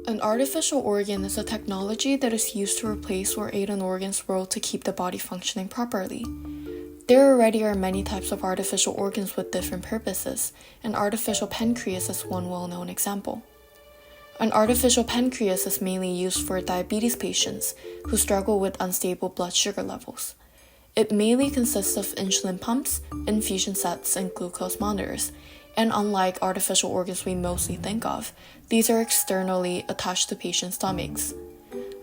An artificial organ is a technology that is used to replace or aid an organ's role to keep the body functioning properly. There already are many types of artificial organs with different purposes, and artificial pancreas is one well-known example. An artificial pancreas is mainly used for diabetes patients who struggle with unstable blood sugar levels. It mainly consists of insulin pumps, infusion sets, and glucose monitors, and unlike artificial organs we mostly think of, these are externally attached to patients' stomachs.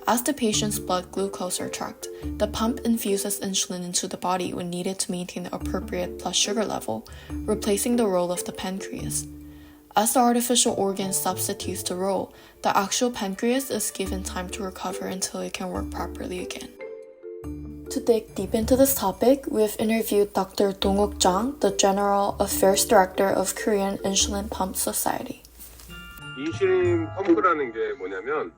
As the patient's blood glucose are tracked, the pump infuses insulin into the body when needed to maintain the appropriate blood sugar level, replacing the role of the pancreas. As the artificial organ substitutes the role, the actual pancreas is given time to recover until it can work properly again. To dig deep into this topic, we've interviewed Dr. Dong-Wook Jang, the General Affairs Director of Korean Insulin Pump Society. 인슐린 펌프라는 게 뭐냐면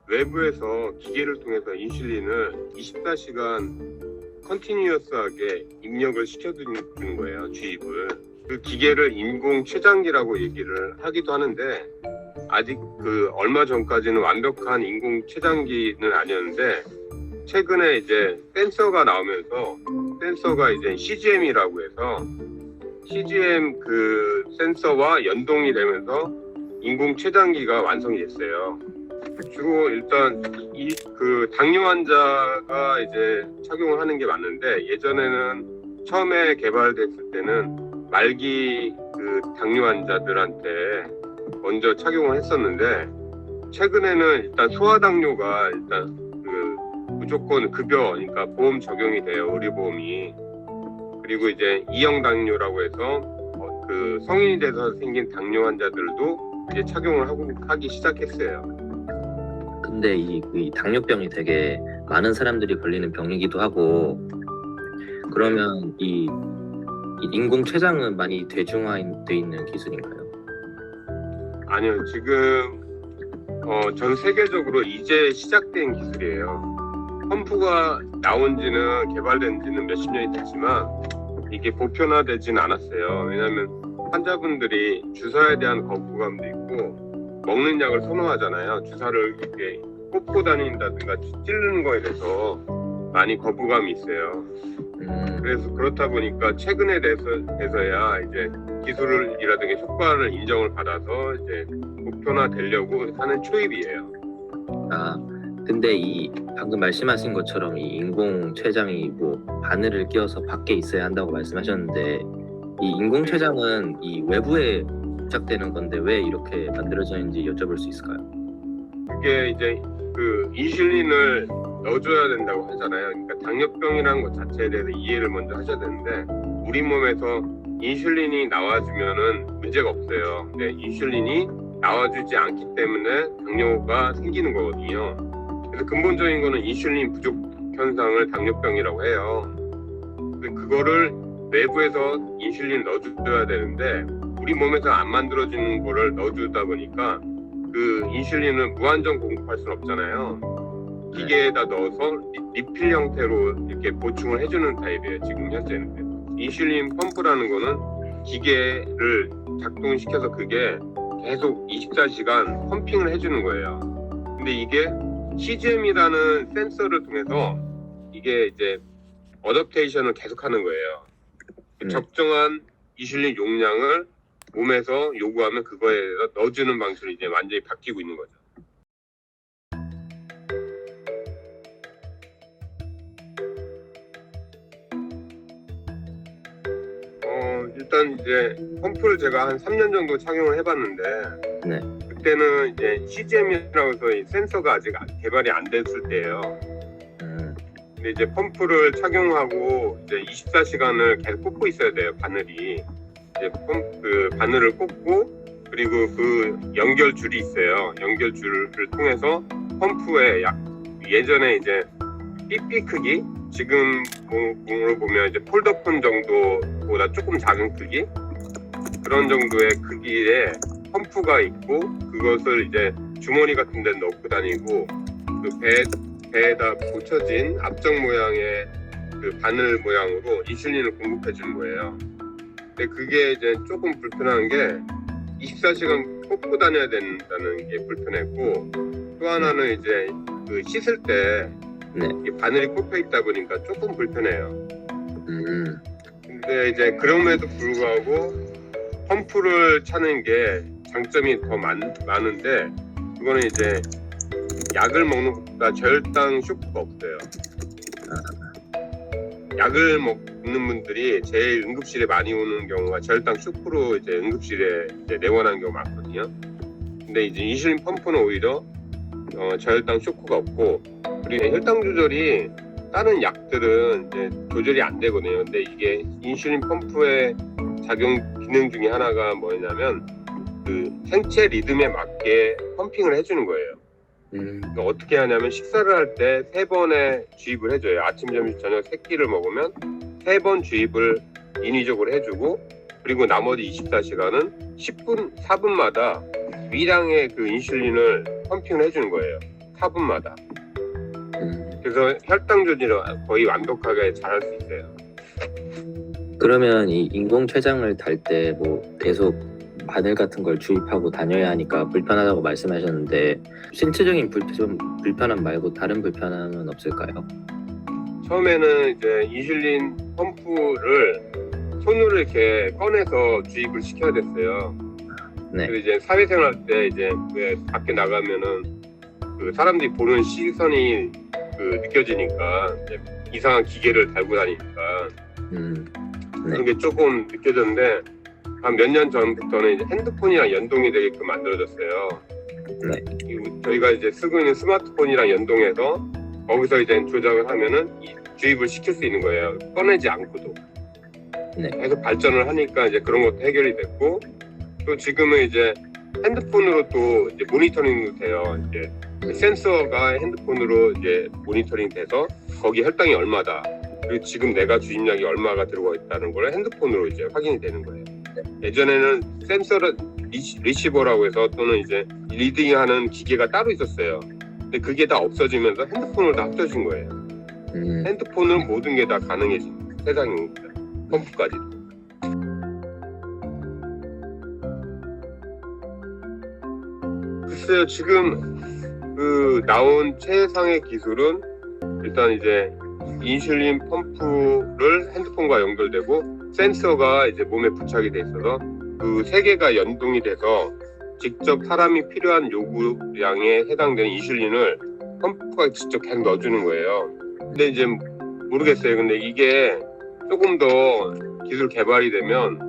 외부에서 기계를 통해서 인슐린을 24시간 컨티뉴어스하게 입력을 시켜주는 거예요, 주입을. 그 기계를 인공 췌장기라고 얘기를 하기도 하는데 아직 얼마 전까지는 완벽한 인공 췌장기는 아니었는데 최근에 이제 센서가 나오면서 센서가 이제 CGM이라고 해서 CGM 그 센서와 연동이 되면서 인공 췌장기가 완성이 됐어요. 주로 일단 당뇨 환자가 이제 착용을 하는 게 맞는데 예전에는 처음에 개발됐을 때는 말기 당뇨 환자들한테 먼저 착용을 했었는데 최근에는 일단 소아당뇨가 일단 무조건 급여, 그러니까 보험 적용이 돼요, 의료보험이. 그리고 이제 2형 당뇨라고 해서 성인이 돼서 생긴 당뇨 환자들도 이제 착용을 하기 시작했어요. 근데 이 당뇨병이 되게 많은 사람들이 걸리는 병이기도 하고 그러면 이 인공 췌장은 많이 대중화돼 있는 기술인가요? 아니요, 지금 전 세계적으로 이제 시작된 기술이에요. 펌프가 개발된 지는 몇십 년이 됐지만 이게 보편화되지는 않았어요. 왜냐하면 환자분들이 주사에 대한 거부감도 있고 먹는 약을 선호하잖아요. 주사를 이렇게 꽂고 다닌다든가 찌르는 거에 대해서 많이 거부감이 있어요. 그래서 그렇다 보니까 최근에 돼서야 이제 기술이라든가 효과를 인정을 받아서 이제 보편화되려고 하는 초입이에요. 근데 방금 말씀하신 것처럼 이 인공 췌장이 바늘을 끼워서 밖에 있어야 한다고 말씀하셨는데 이 인공 췌장은 이 외부에 부착되는 건데 왜 이렇게 만들어졌는지 여쭤볼 수 있을까요? 그게 이제 인슐린을 넣어줘야 된다고 하잖아요. 그러니까 당뇨병이라는 것 자체에 대해서 이해를 먼저 하셔야 되는데 우리 몸에서 인슐린이 나와주면은 문제가 없어요. 근데 인슐린이 나와주지 않기 때문에 당뇨가 생기는 거거든요. 그래서 근본적인 거는 인슐린 부족 현상을 당뇨병이라고 해요. 그거를 외부에서 인슐린 넣어줘야 되는데 우리 몸에서 안 만들어지는 거를 넣어주다 보니까 인슐린을 무한정 공급할 수는 없잖아요. 기계에다 넣어서 리필 형태로 이렇게 보충을 해주는 타입이에요, 지금 현재는. 인슐린 펌프라는 거는 기계를 작동시켜서 그게 계속 24시간 펌핑을 해주는 거예요. 근데 이게 CGM이라는 센서를 통해서 이게 이제 어댑테이션을 계속하는 거예요. 적정한 인슐린 용량을 몸에서 요구하면 그거에 넣어주는 방식으로 이제 완전히 바뀌고 있는 거죠. 일단 이제 펌프를 제가 한 3년 정도 착용을 해봤는데 네. 그때는 이제 CGM이라고 해서 이 센서가 아직 개발이 안 됐을 때예요. 근데 이제 펌프를 착용하고 이제 24시간을 계속 꽂고 있어야 돼요, 바늘이. 이제 바늘을 꽂고 그리고 연결줄이 있어요. 연결줄을 통해서 펌프에 예전에 이제 삐삐 크기, 지금으로 보면 이제 폴더폰 정도보다 조금 작은 크기, 그런 정도의 크기의 펌프가 있고 그것을 이제 주머니 같은 데 넣고 다니고 배에다 붙여진 앞쪽 모양의 바늘 모양으로 인슐린을 공급해 주는 거예요. 근데 그게 이제 조금 불편한 게 24시간 뽑고 다녀야 된다는 게 불편했고, 또 하나는 이제 그 씻을 때 네. 이게 바늘이 꼽혀 있다 보니까 조금 불편해요. 음. 근데 이제 그럼에도 불구하고 펌프를 차는 게 장점이 더 많은데, 그거는 이제 약을 먹는 것보다 저혈당 쇼크가 없어요. 약을 먹는 분들이 제일 응급실에 많이 오는 경우가 저혈당 쇼크로 이제 응급실에 이제 내원하는 경우가 많거든요. 근데 이제 인슐린 펌프는 오히려 저혈당 쇼크가 없고, 그리고 혈당 조절이 다른 약들은 이제 조절이 안 되거든요. 근데 이게 인슐린 펌프의 작용 기능 중에 하나가 뭐냐면 그 생체 리듬에 맞게 펌핑을 해주는 거예요. 그러니까 어떻게 하냐면 식사를 할 때 3번의 주입을 해줘요. 아침, 점심, 저녁 3끼를 먹으면 3번 주입을 인위적으로 해주고, 그리고 나머지 24시간은 4분마다 위량의 그 인슐린을 펌핑을 해주는 거예요. 4분마다. 그래서 혈당 조절을 거의 완벽하게 잘할 수 있어요. 그러면 이 인공췌장을 달 때 뭐 계속 바늘 같은 걸 주입하고 다녀야 하니까 불편하다고 말씀하셨는데, 신체적인 불편함 말고 다른 불편함은 없을까요? 처음에는 이제 인슐린 펌프를 손으로 이렇게 꺼내서 주입을 시켜야 됐어요. 네. 그리고 이제 사회생활 때 이제 왜 밖에 나가면은 그 사람들이 보는 시선이 그 느껴지니까 이제 이상한 기계를 달고 다니니까 그런 게 조금 느껴졌는데, 한 몇 년 전부터는 이제 핸드폰이랑 연동이 되게끔 만들어졌어요. 네. 저희가 이제 쓰고 있는 스마트폰이랑 연동해서 거기서 이제 조작을 하면은 이 주입을 시킬 수 있는 거예요. 꺼내지 않고도. 네. 계속 발전을 하니까 이제 그런 것도 해결이 됐고, 또 지금은 이제 핸드폰으로 또 이제 모니터링도 돼요. 이제 센서가 핸드폰으로 이제 모니터링 돼서 거기 혈당이 얼마다, 그리고 지금 내가 주입량이 얼마가 들어가 있다는 걸 핸드폰으로 이제 확인이 되는 거예요. 예전에는 센서를 리시버라고 해서 또는 이제 리딩하는 기계가 따로 있었어요. 근데 그게 다 없어지면서 핸드폰으로 다 합쳐진 거예요. 핸드폰은 모든 게 다 가능해진 세상입니다. 펌프까지. 글쎄요, 지금 그 나온 최상의 기술은 일단 이제 인슐린 펌프를 핸드폰과 연결되고 센서가 이제 몸에 부착이 돼 있어서 그 3개가 연동이 돼서 직접 사람이 필요한 요구량에 해당되는 인슐린을 펌프가 직접 계속 넣어주는 거예요. 근데 이제 모르겠어요. 근데 이게 조금 더 기술 개발이 되면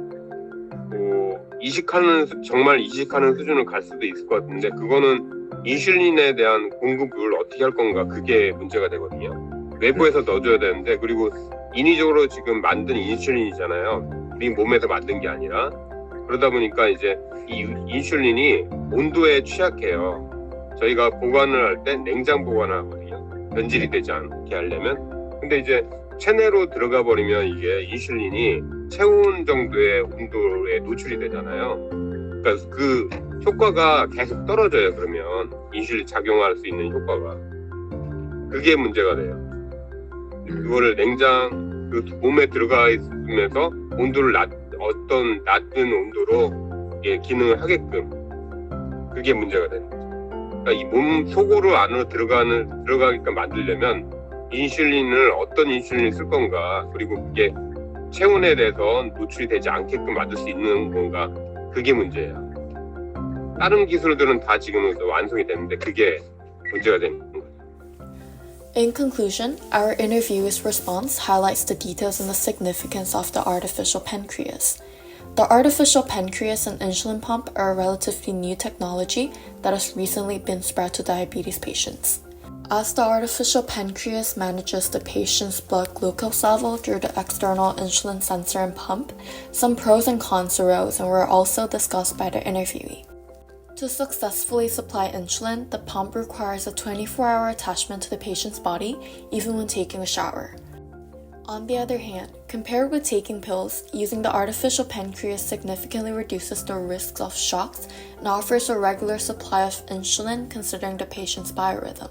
정말 이식하는 수준을 갈 수도 있을 것 같은데, 그거는 인슐린에 대한 공급을 어떻게 할 건가, 그게 문제가 되거든요. 외부에서 넣어줘야 되는데, 그리고 인위적으로 지금 만든 인슐린이잖아요. 우리 몸에서 만든 게 아니라. 그러다 보니까 이제 이 인슐린이 온도에 취약해요. 저희가 보관을 할 때 냉장 보관을 하거든요. 변질이 되지 않게 하려면. 근데 이제 체내로 들어가 버리면 이게 인슐린이 체온 정도의 온도에 노출이 되잖아요. 그러니까 그 효과가 계속 떨어져요. 그러면 인슐린 작용할 수 있는 효과가. 그게 문제가 돼요. 그거를 그 몸에 들어가 있으면서 온도를 어떤 낮은 온도로 기능을 하게끔, 그게 문제가 되는 거죠. 그러니까 이 몸 속으로 안으로 들어가게끔 만들려면 인슐린을 어떤 인슐린을 쓸 건가, 그리고 그게 체온에 대해서 노출이 되지 않게끔 만들 수 있는 건가, 그게 문제예요. 다른 기술들은 다 지금은 완성이 됐는데 그게 문제가 되는 거예요. In conclusion, our interviewer's response highlights the details and the significance of the artificial pancreas. The artificial pancreas and insulin pump are a relatively new technology that has recently been spread to diabetes patients. As the artificial pancreas manages the patient's blood glucose level through the external insulin sensor and pump, some pros and cons arose and were also discussed by the interviewee. To successfully supply insulin, the pump requires a 24-hour attachment to the patient's body, even when taking a shower. On the other hand, compared with taking pills, using the artificial pancreas significantly reduces the risks of shocks and offers a regular supply of insulin considering the patient's biorhythm.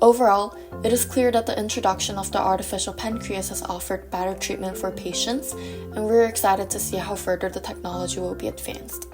Overall, it is clear that the introduction of the artificial pancreas has offered better treatment for patients, and we're excited to see how further the technology will be advanced.